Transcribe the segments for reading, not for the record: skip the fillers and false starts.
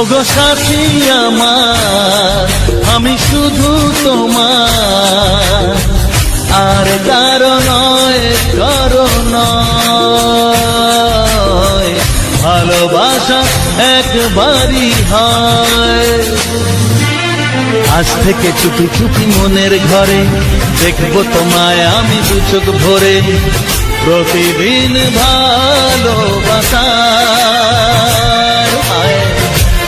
ওগো সাথী আমার, আমি শুধু তোমার, আর কারো নয়, কারো নয়। ভালোবাসা একবারই হয়। আজ থেকে চুপি চুপি মনের ঘরে দেখবো তোমায় আমি দু চোখ ভরে। প্রতিদিন ভালোবাসা,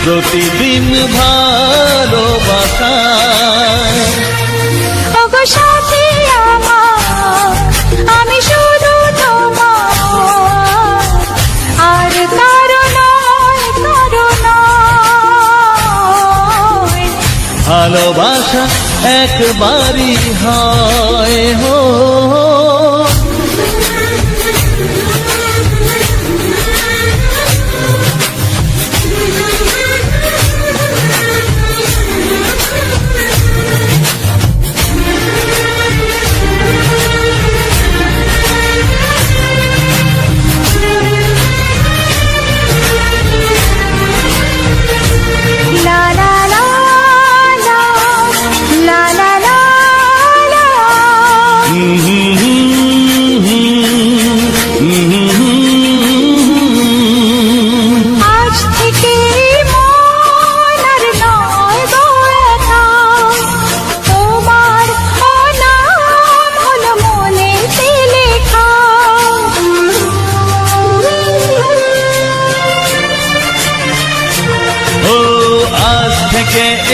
প্রতিদিন ভালোবাসা। ওগো সাথী আমার, আমি শুধু তোমার, আর কারো নয়, কারো নয়। ভালোবাসা একবারই হয় হো।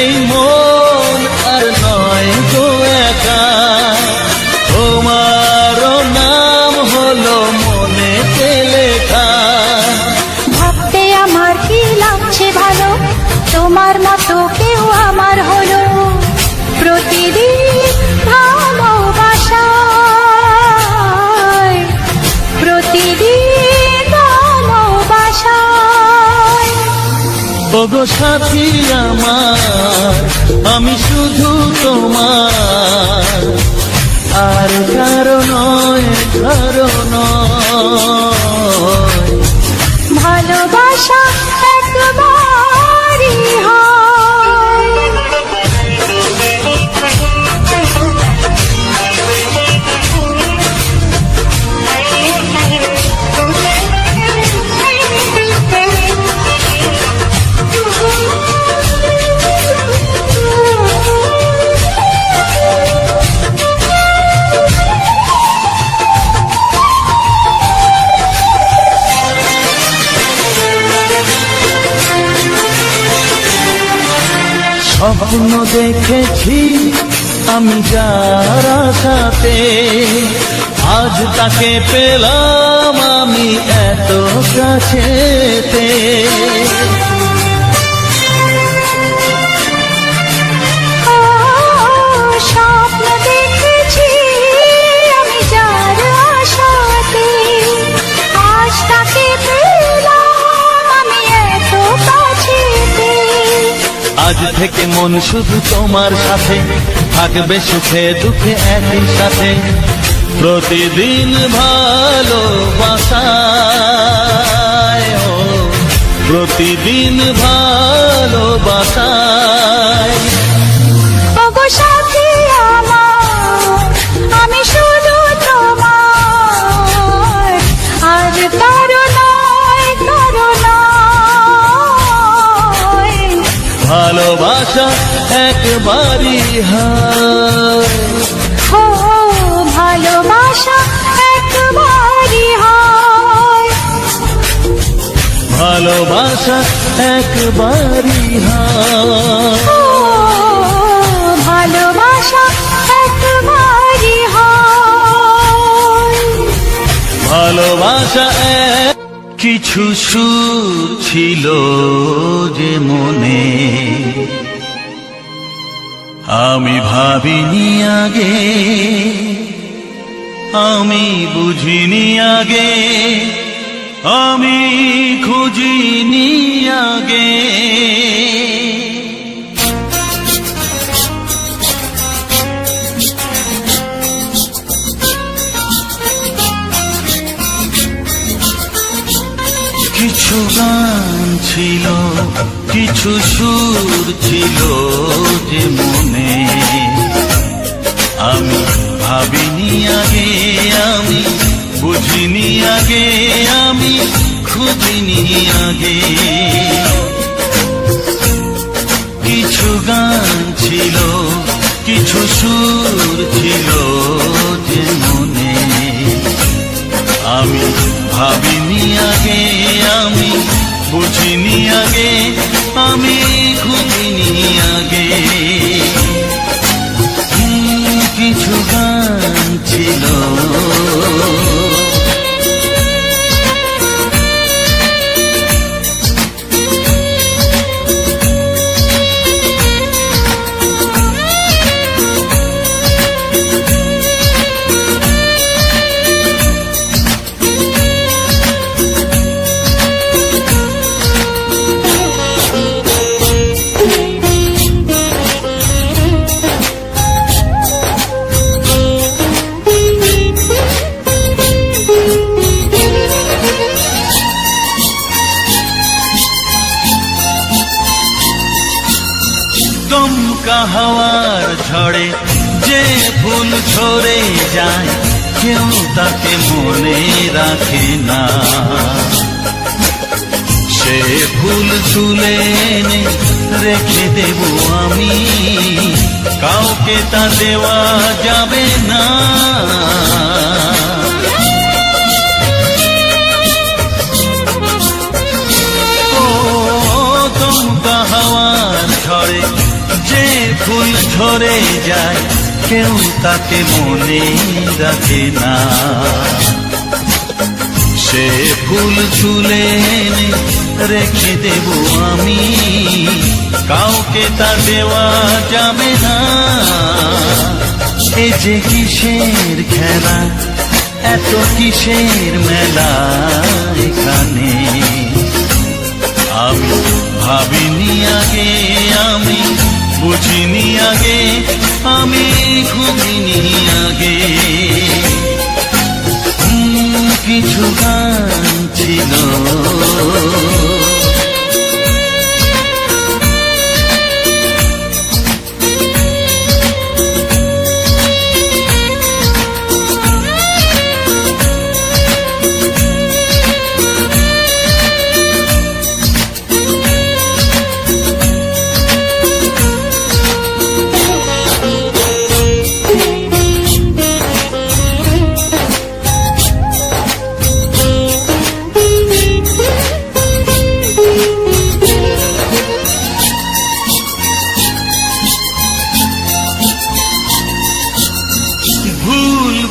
এই মন আর নয় গো একা, তোমারও নাম হলো মনেতে লেখা। ভাবতে আমার কি লাগছে ভালো, তোমার মতো কেউ আমার হলো। প্রতিদিন ভালোবাসায়, প্রতিদিন ভালোবাসায়। ওগো সাথী আমার, আমি শুধু তোমার, আর কারো নয়, কারো নয়। ভালোবাসা একবারই হয়। স্বপ্ন দেখেছি আমি যার সাথে, আজ তাকে পেলাম আমি এত কাছেতে। স্বপ্ন দেখেছি আমি যার আশাতে, আজ তাকে পেলাম আমি এত কাছেতে। আজ থেকে মন শুধু তোমার সাথে, থাকবে সুখে দুঃখে একই সাথে। প্রতিদিন ভালোবাসায়, প্রতিদিন ভালোবাসায়। ওগো সাথী আমার, আমি শুধু তোমার, আর কারো নয়, কারো নয়। ভালোবাসা একবারই হয়। ও ভালোবাসা একবারই হয়। ভালোবাসা একবারই হয়। ও ভালোবাসা একবারই হয়। ভালোবাসা কিছু সুর ছিল যে মনে, আমি ভাবিনি আগে, আমি বুঝিনি আগে, আমি খুঁজিনি আগে। কিছু গান ছিল, কিছু সুর ছিল যে মনে, আমি ভাবিনি আগে, আমি বুঝিনি আগে, আমি খুঁজিনি আগে। কিছু গান ছিল, কিছু সুর ছিল যে মনে, আমি ভাবিনি আগে, আমি বুঝিনি আগে, আমি খুঁজিনি আগে। কিছু গান ছিল। দমকা হাওয়ার ঝড়ে যে ফুল ঝরে যায়, কেউ তাকে মনে রাখে না। সে ফুল তুলে এনে রেখে দেব আমি, কাউকে তা দেওয়া যাবে না। ও দমকা হাওয়ার ঝড়ে যে ফুল ঝরে যায়, কেউ তাকে মনে রাখে না। সে ফুল তুলে এনে রেখে দেব আমি, কাউকে তা দেওয়া যাবে না। এ যে কিসের খেলা, এত কিসের মেলা এখানে, আমি ভাবিনি আগে, আমি বুঝিনি আগে, আমি খুঁজিনি আগে। কিছু গান ছিল।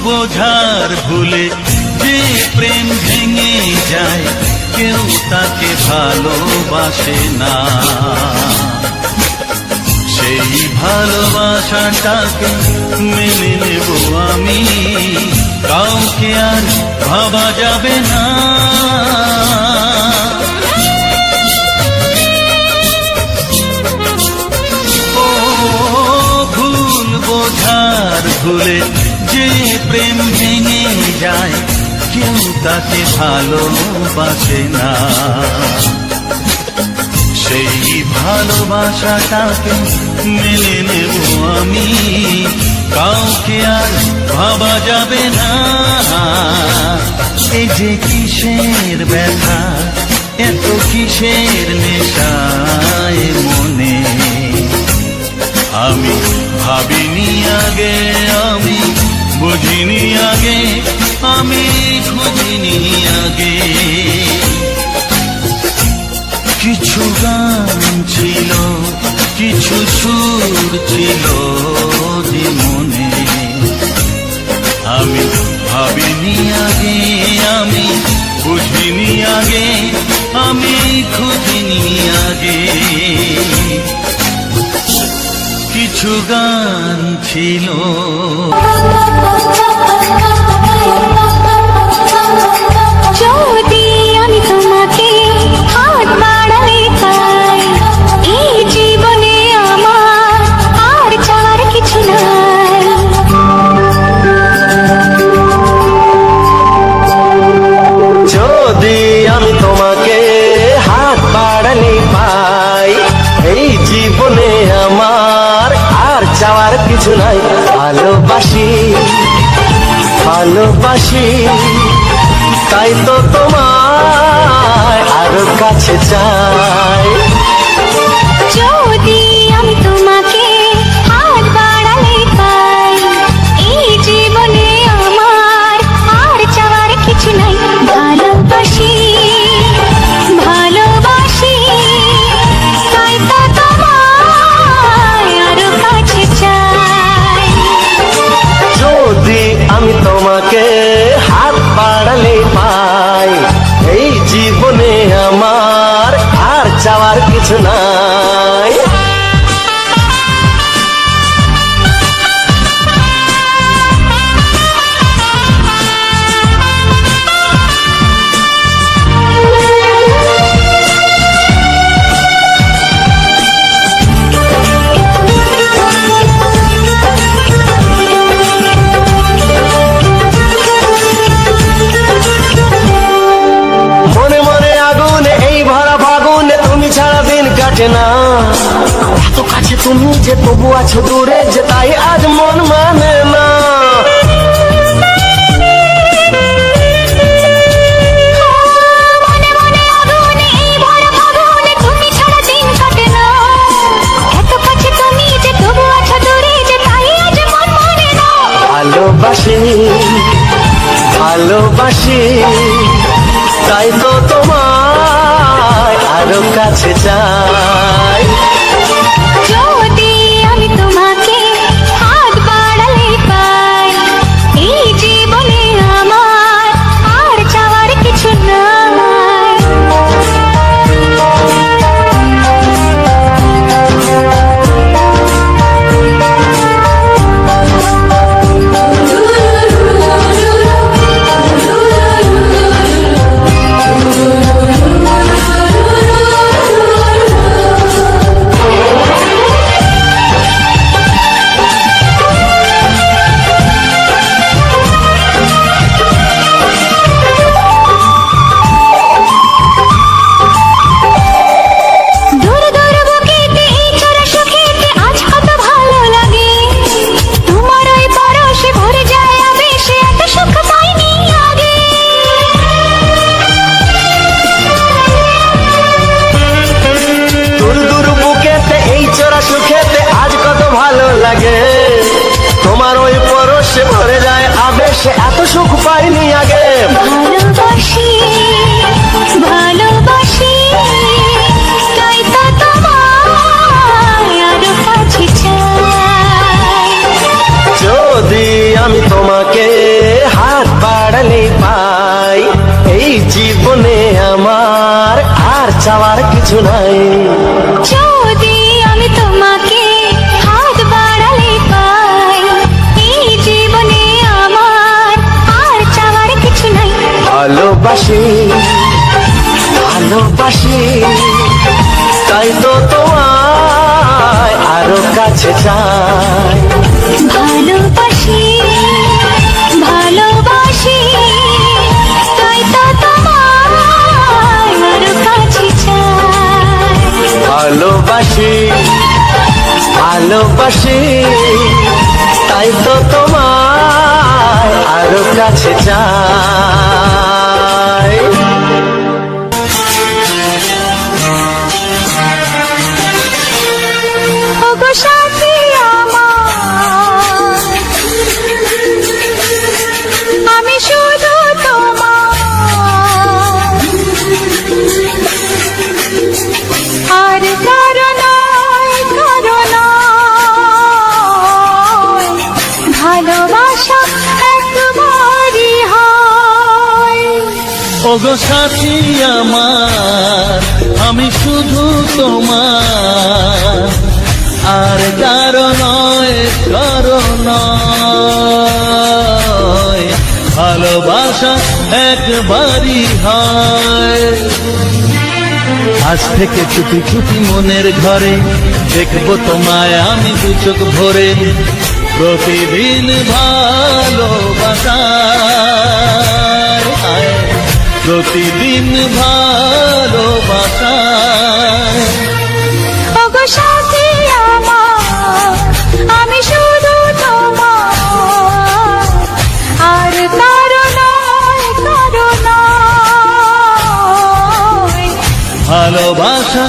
বোঝার ভুলে যে প্রেম ভেঙে যায়, কেউ তাকে ভালোবাসে না। সেই ভালোবাসাটাকে মেনে নেব আমি, কাউকে আর ভাবা যাবে না। ও ভুল বোঝার ভুলে যে প্রেম ভেঙে যায়, কেউ তাকে ভালোবাসে না। সেই ভালোবাসাটাকে মেনে নেব আমি, কাউকে আর ভাবা যাবে না। এই যে কিসের ব্যথা, এত কিসের নেশায় মনে, আমি ভাবিনি আগে, আমি বুঝিনি আগে, আমি খুঁজিনি আগে। কিছু গান ছিল, কিছু সুর ছিল যে মনে, আমি ভাবিনি আগে, আমি বুঝিনি আগে, আমি খুঁজিনি আগে। কিছু গান ছিল। যদি আমি তোমাকে হাত বাড়াই পাই, এই জীবনে আমার আর চাওয়ার কিছু নাই। যদি আমি তোমাকে হাত বাড়াই ভালোবাসি তাই তো তোমায় আরো কাছে চাই। যদি আমি তোমাকে হাত বাড়ালে পাই, এই জীবনে আমার আর চাওয়ার কিছু নাই। ভালোবাসি ভালোবাসি তাই তো তোমায় আরো কাছে চাই। যদি আমি তোমাকে হাত বাড়ালে পাই, এই জীবনে আমার আর চাওয়ার কিছু নাই। মনে মনে আগুনে এই ভরা ফাগুনে তুমি ছাড়া দিন কাটে না। এত কাছে তুমি যে তবু আছো দূরে, যে তাই আজ মন মানে না। মনে মনে আগুনে এই ভরা ফাগুনে তুমি ছাড়া দিন কাটে না। এত কাছে তুমি যে তবু আছো দূরে, যে তাই আজ মন মানে না। ভালোবাসি ভালোবাসি তাই তো তোমায় আরো কাছে চাই। যদি আমি তোমাকে হাত বাড়ালে পাই, এই জীবনে আমার আর চাওয়ার কিছু নাই। দূর দূর বুকেতে এই চোরা সুখেতে আজ কত ভালো লাগে। তোমার ওই পরশে ভরে যায় আবেশে, এত সুখ পাইনি আগে। দূর দূর বুকেতে এই চোরা সুখেতে আজ কত ভালো লাগে। তোমার ওই পরশে ভরে যায় আবেশে, এত সুখ পাইনি আগে। ভালোবাসি ভালোবাসি তাই তো তোমায় আরো কাছে চাই। যদি আমি তোমাকে হাত বাড়ালে পাই, এই জীবনে আমার আর চাওয়ার কিছু নাই। যদি আমি তোমাকে হাত বাড়ালে পাই, এই জীবনে আমার আর চাওয়ার কিছু নাই। ভালোবাসি ভালোবাসি তাই তো তোমায় আরো কাছে চাই। ভালোবাসি ভালোবাসি তাই তো তোমায় আরো কাছে চাই। ভালোবাসি ভালোবাসি তাই তো তোমায় আরো কাছে চাই। ওগো সাথী আমার, আমি শুধু তোমার, আর কারো নয় কারো নয়। ভালোবাসা একবারই হয়। ওগো সাথী আমার, আমি শুধু তোমার, আর কারো নয় কারো নয়। ভালোবাসা একবারই হয়। আজ থেকে চুপি চুপি মনের ঘরে দেখবো তোমায় আমি দু চোখ ভরে। প্রতিদিন ভালোবাসায় আয়, প্রতিদিন ভালোবাসায়। ওগো সাথী আমার, আমি শুধু তোমার, আর কারো ভালোবাসা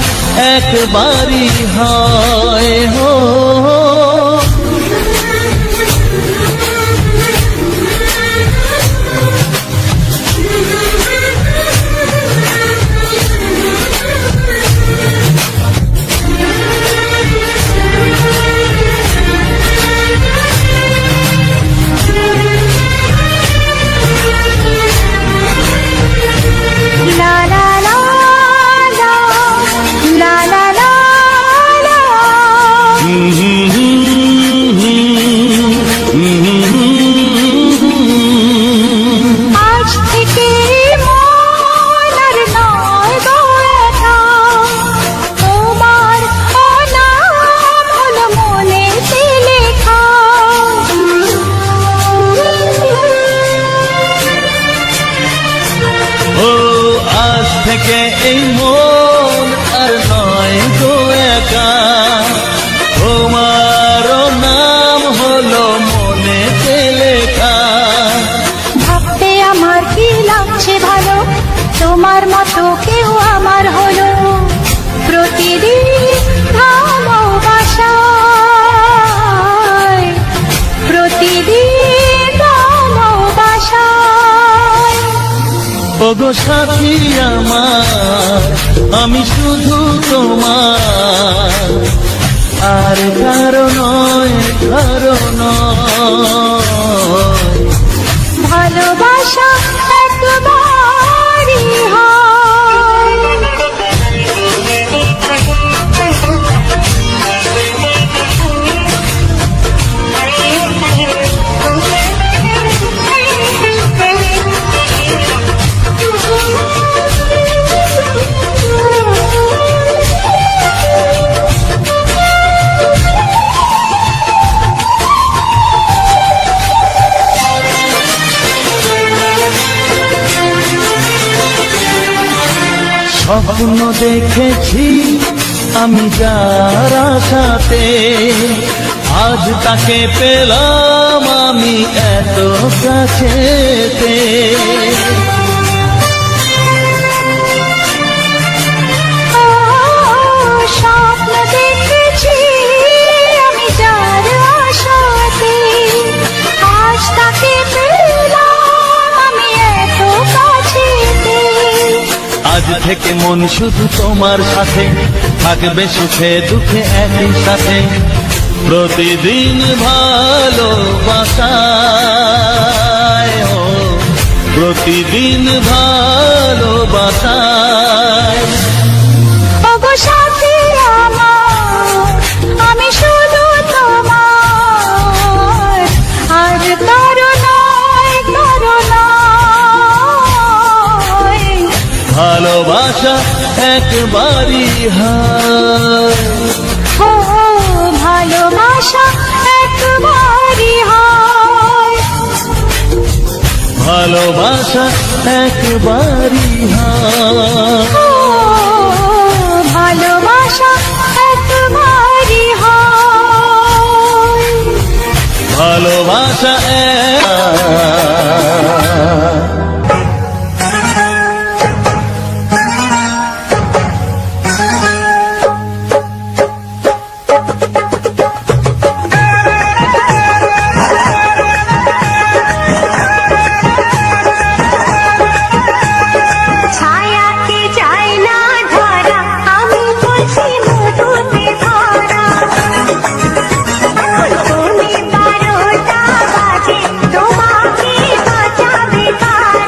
একবারই হয় হো লা লা লা লা, লা লা লা লা। আজ থেকে মন আর নয় গো একা, তোমার অনাম হলো মনেতে লেখা। ও আজ থেকে এই মন আর নয় গো একা তোমার নাম হলো মনেতে লেখা ভাবতে আমার কি লাগছে ভালো, তোমার মতো কেউ আমার হলো। প্রতিদিন ভালোবাসায়, প্রতিদিন ভালোবাসায়। ওগো সাথী আমার আমি শুধু তোমার আর কারো নয় কারো নয় ভালোবাসা একবারই হয়। স্বপ্ন দেখেছি আমি যার আশাতে আজ তাকে পেলাম আমি এত কাছেতে স্বপ্ন দেখেছি আমি যার আশাতে, আজ তাকে পেলাম আমি এত কাছেতে। আজ থেকে মন শুধু তোমার সাথে থাকবে সুখে দুঃখে একই সাথে প্রতিদিন ভালোবাসায় ও প্রতিদিন ভালোবাসায় ওগো সাথী আমার আমি শুধু তোমার আর কারো নয় কারো নয়। ভালোবাসা একবারই হয় ও ভালোবাসা একবারই হয়। ভালোবাসা একবারই হয় ও ভালোবাসা একবারই হয়। ভালোবাসা ছায়াকে যায় না ধরা, আমি বলছি মধুতে ধরা। তুমি 12টা বাজে, তোমাকে বাঁচাবে কারা?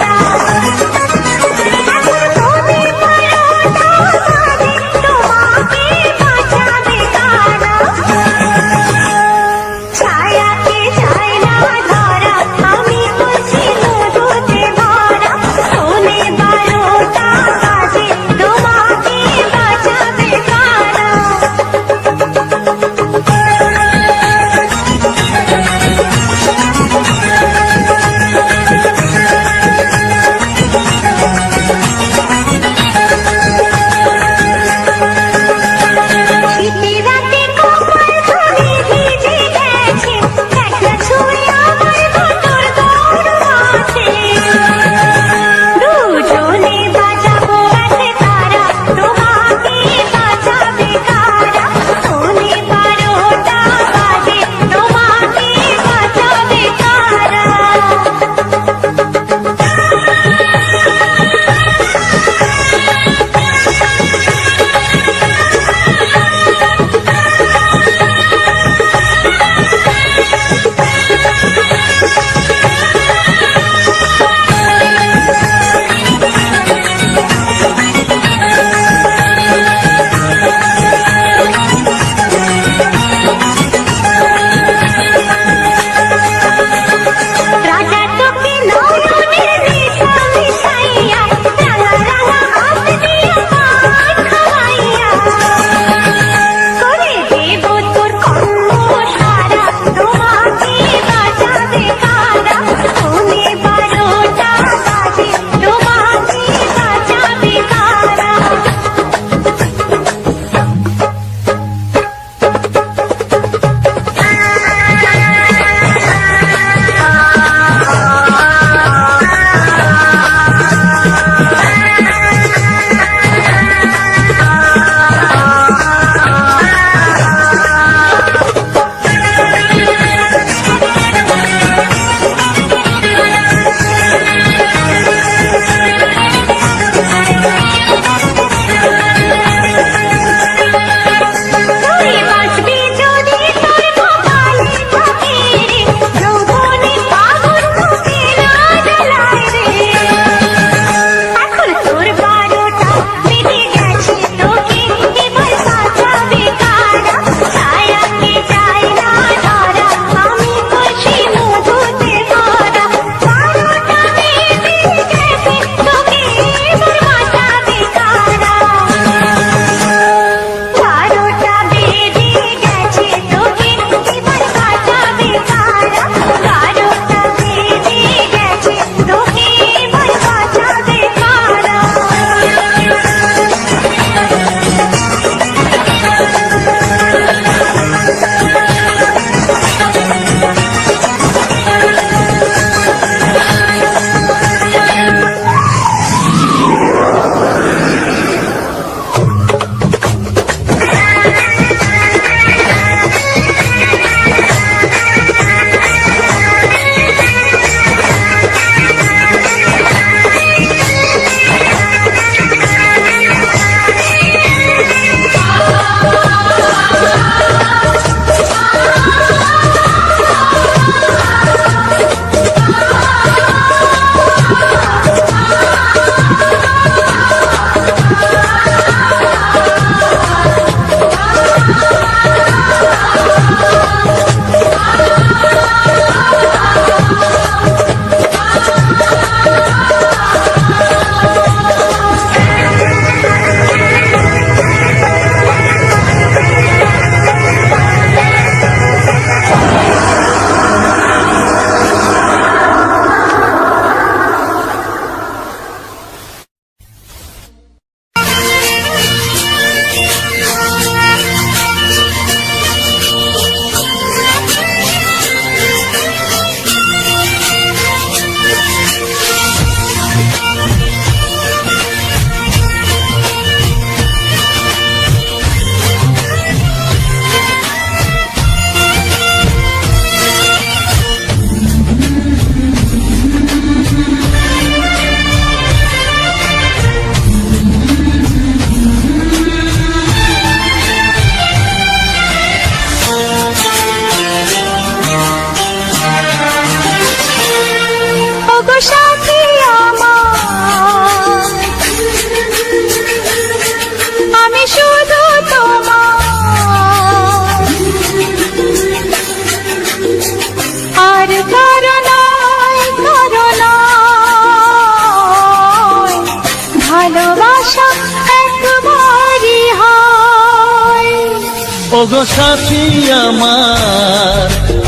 ওগো সাথী আমার,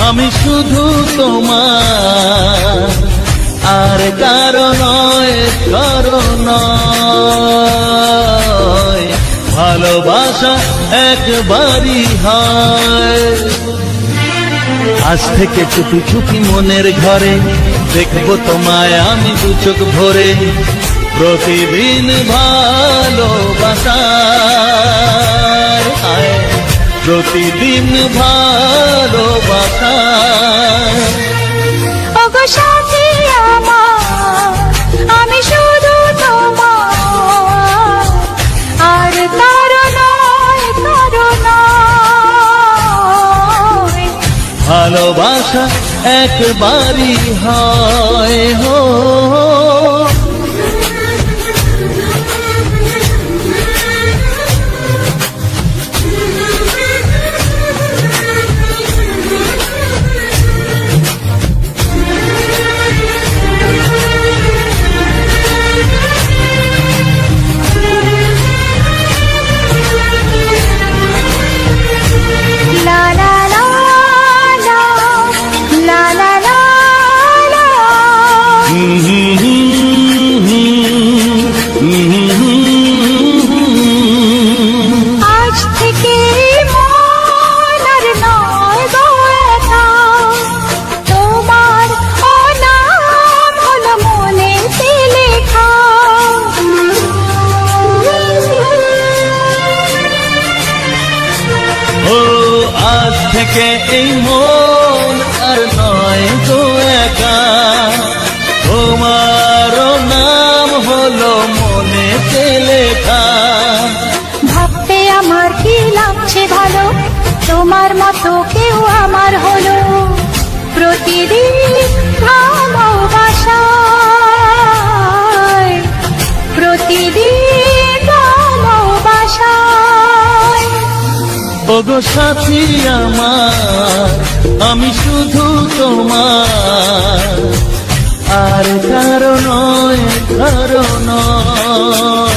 আমি শুধু তোমার, আর কারো নয়, কারো নয়। ভালোবাসা একবারই হয়। আজ থেকে চুপি চুপি মনের ঘরে দেখবো তোমায় আমি দু চোখ ভরে, প্রতিদিন ভালোবাসার আয়, প্রতিদিন ভালোবাসার। ওগো সাথী আমার, আমি শুধু তোমার, আর কারো নয়, কারো নয়। ভালোবাসা একবারই হয় হো। লা লা লা লা, লা লা লা লা। আজ থেকে মন আর নয় গো একা, তোমার নাম হলো মনেতে লেখা। ও আজ থেকে এই মন আর নয় গো একা, তোমারও নাম হলো মনেতে লেখা। ভাবতে আমার কি লাগছে ভালো, তোমার মতো কেউ আমার হলো। প্রতিদিন ভালোবাসায়, প্রতিদিন ভালোবাসায়। ওগো সাথী আমার, আমি শুধু তোমার, আর কারো নয়, কারো নয়।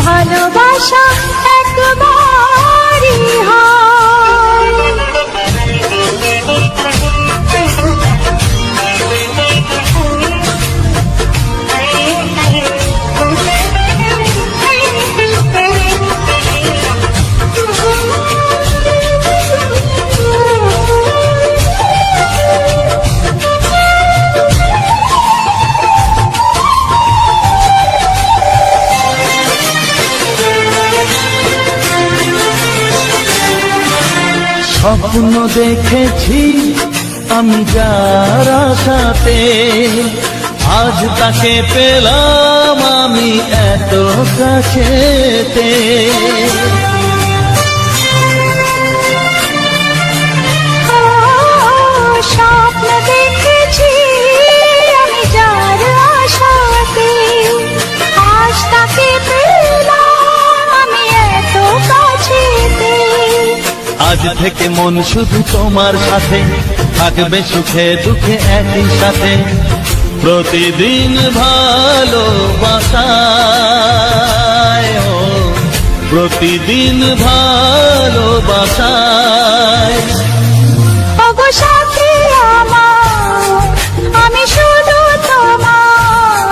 ভালোবাসা একবারই হয়। স্বপ্ন দেখেছি আমি যার সাথে, আজ তাকে পেলাম আমি এত কাছেতে। স্বপ্ন দেখেছি আমি যার আশাতে, আজ তাকে পেলাম আমি এত কাছেতে। আজ থেকে মন শুধু তোমার সাথে, থাকবে সুখে দুঃখে একই সাথে, প্রতিদিন ভালোবাসায় ও, প্রতিদিন ভালোবাসায়। ওগো সাথী আমার, আমি শুধু তোমার,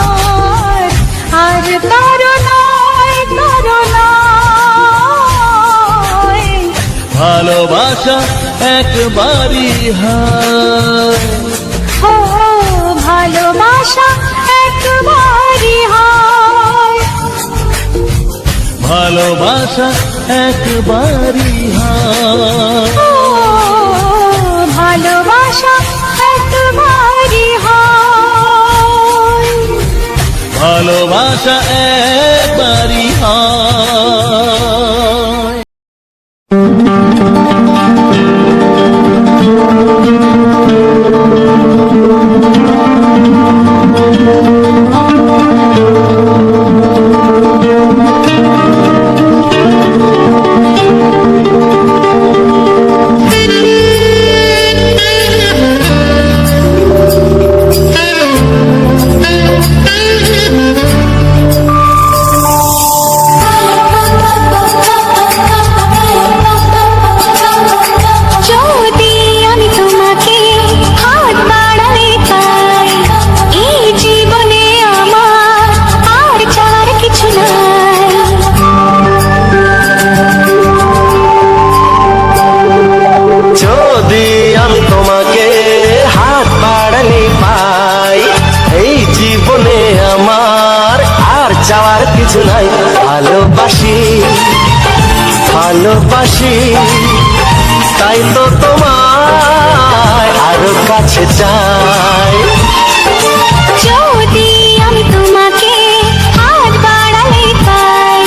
আর কারো নয়, কারো নয়। ভালোবাসা একবারই হয়। ও ভালোবাসা একবারই হয়। ভালোবাসা একবারই হয়। ও ভালোবাসা একবারই হয়। ভালোবাসা একবারই হয়। চাওয়ার কিছু নাই। ভালোবাসি ভালোবাসি তাই তো তোমায় আরো কাছে চাই। যদি আমি তোমাকে হাত বাড়ালে পাই,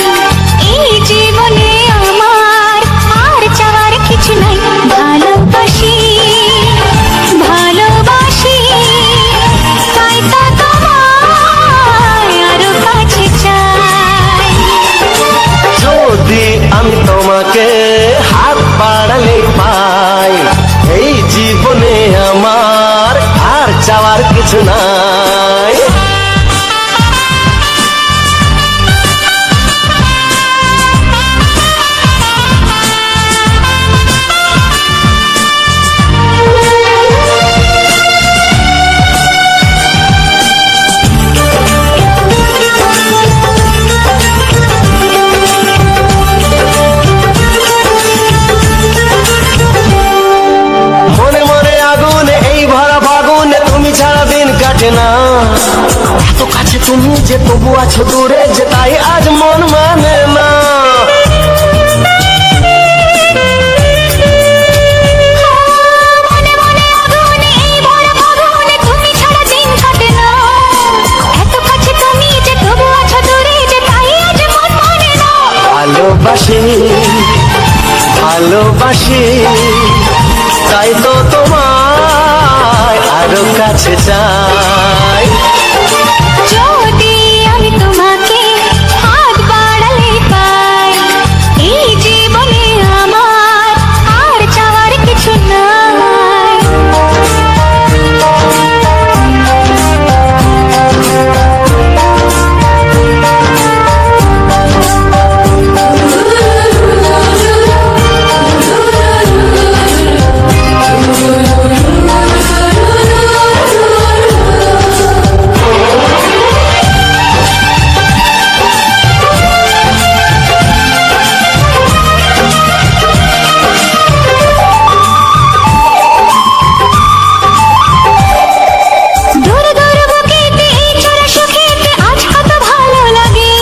এই জীবনে আমার আর চাওয়ার কিছু নাই। ভালোবাসি ভালোবাসি তাই তো তোমায় আরো কাছে চাই। যদি আমি তোমাকে হাত বাড়ালে পাই, এই জীবনে আমার আর চাওয়ার কিছু নাই। মনে মনে আগুনে এই ভরা ফাগুনে তুমি ছাড়া দিন কাটে না। এত কাছে তুমি যে তবু আছো দূরে যে, তাই আজ মন মানে না। মনে মনে আগুনে এই ভরা ফাগুনে তুমি ছাড়া দিন কাটে না। এত কাছে তুমি যে তবু আছো দূরে যে, তাই আজ মন মানে না। ভালোবাসি ভালোবাসি তাই তো তোমায় আরো কাছে চাই। যদি আমি তোমাকে হাত বাড়ালে পাই, এই জীবনে আমার আর চাওয়ার কিছু নাই। দূর দূর বুকেতে এই চোরা সুখেতে আজ কত ভালো লাগে।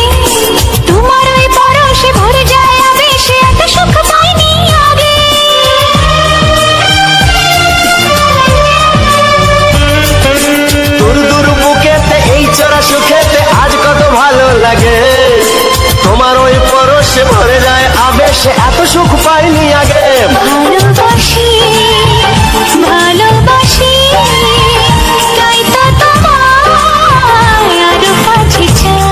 তোমার ওই পরশে ভরে যায় আবেশে, এত সুখ পাইনি আগে। দূর দূর বুকেতে এই চড়া সুখেতে আজ কত ভালো লাগে। তোমার ওই পরশে ভরে যায় আবেশে, এত সুখ পাইনি আগে। ভালোবাসি ভালোবাসি তাই তো তোমায় আরো কাছে চাই।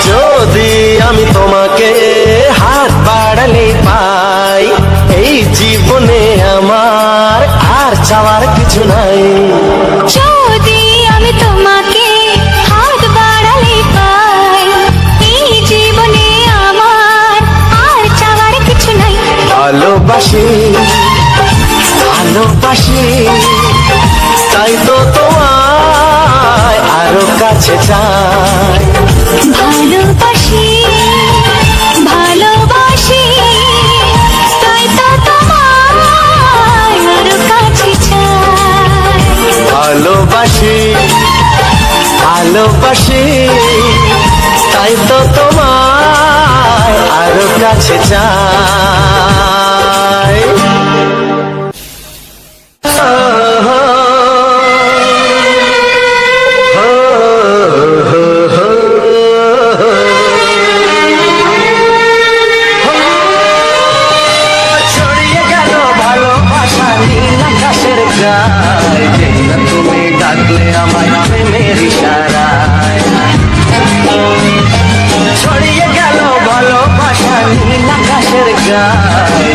যদি আমি তোমাকে হাত বাড়ালে পাই, এই জীবনে আমার আর চাওয়ার কিছু নাই। যদি আমি তোমাকে হাত বাড়ালে পাই, এই জীবনে আমার আর চাওয়ার কিছু নাই। ভালোবাসি ভালোবাসি তাই তো তোমায় আরো কাছে চাই। ভালোবাসি ভালোবাসি তাই তো তোমায় আরো কাছে চাই। ভালোবাসি ভালোবাসি তাই তো তোমায় আরো কাছে চাই। ছড়িয়ে গেল ভালোবাসা নীল আকাশের গায়ে, যেই না তুমি ডাকলে আমায় প্রেমের ইশারায়। ছড়িয়ে গেল ভালোবাসা নীল আকাশের গায়ে,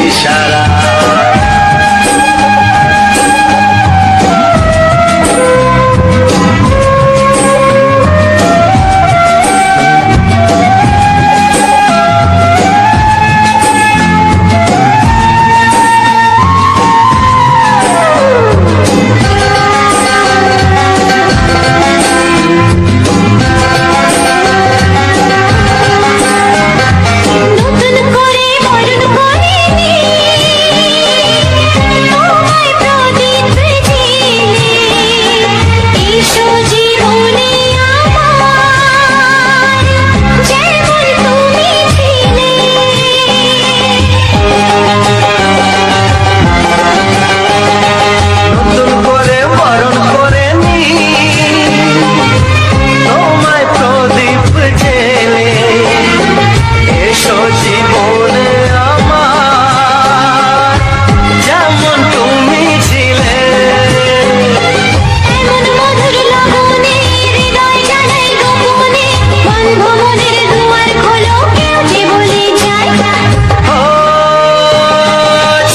ইশারা। নতুন করে বরণ করিনি তোমায় প্রদীপ জেলে, এসো জীবনে আমার যেমন তুমি ছিলে। নতুন করে বরণ করে নি তোমায় প্রদীপ জেলে, এসো জীবনে আমার যেমন তুমি ছিলে। এমন মধুর লগনে হৃদয় জানাই গোপনে, বন্ধ মনের দুয়ার খোলো, কেউ যে বলে যায়। ও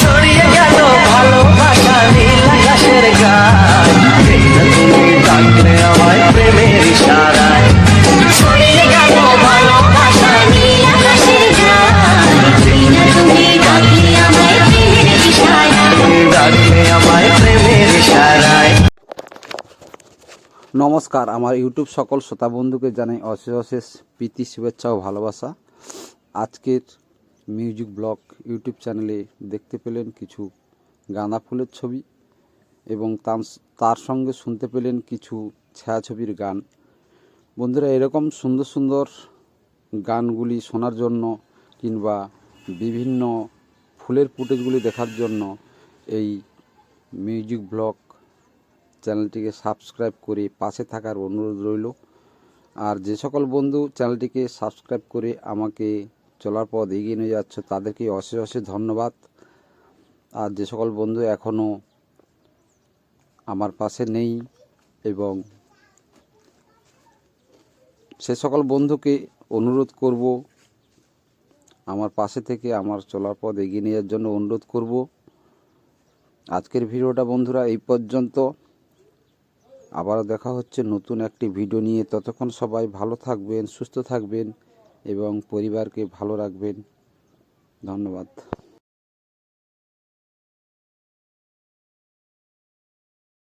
ছড়িয়ে গেল ভালোবাসা নীল আকাশের গায়, এই না তুমি ডাকলে আমায় প্রেমের ইশারায়। ছড়িয়ে গেল ভালোবাসা নীল আকাশের গান, এই না তুমি ডাকলে আমায় প্রেমের ইশারায়। ডাকলে আমায় প্রেমের ইশারায়। নমস্কার, আমার ইউটিউব সকল শ্রোতা বন্ধুকে জানাই অশেষ অশেষ প্রীতি, শুভেচ্ছা ও ভালোবাসা। আজকের মিউজিক ব্লগ ইউটিউব চ্যানেলে দেখতে পেলেন কিছু গাঁদা ফুলের ছবি এবং তার সঙ্গে শুনতে পেলেন কিছু ছায়াছবির গান। বন্ধুরা, এরকম সুন্দর সুন্দর গানগুলি শোনার জন্য কিংবা বিভিন্ন ফুলের ফুটেজগুলি দেখার জন্য এই মিউজিক ব্লগ চ্যানেলটিকে সাবস্ক্রাইব করে পাশে থাকার অনুরোধ রইল। আর যে সকল বন্ধু চ্যানেলটিকে সাবস্ক্রাইব করে আমাকে চলার পথ এগিয়ে নিয়ে যাচ্ছে তাদেরকে অশেষ অশেষ ধন্যবাদ। আর যে সকল বন্ধু এখনও আমার পাশে নেই এবং সে সকল বন্ধুকে অনুরোধ করব আমার পাশে থেকে আমার চলার পথ এগিয়ে নেওয়ার জন্য অনুরোধ করব। আজকের ভিডিওটা বন্ধুরা এই পর্যন্ত। আবারও দেখা হচ্ছে নতুন একটি ভিডিও নিয়ে। ততক্ষণ সবাই ভালো থাকবেন, সুস্থ থাকবেন এবং পরিবারকে ভালো রাখবেন। ধন্যবাদ।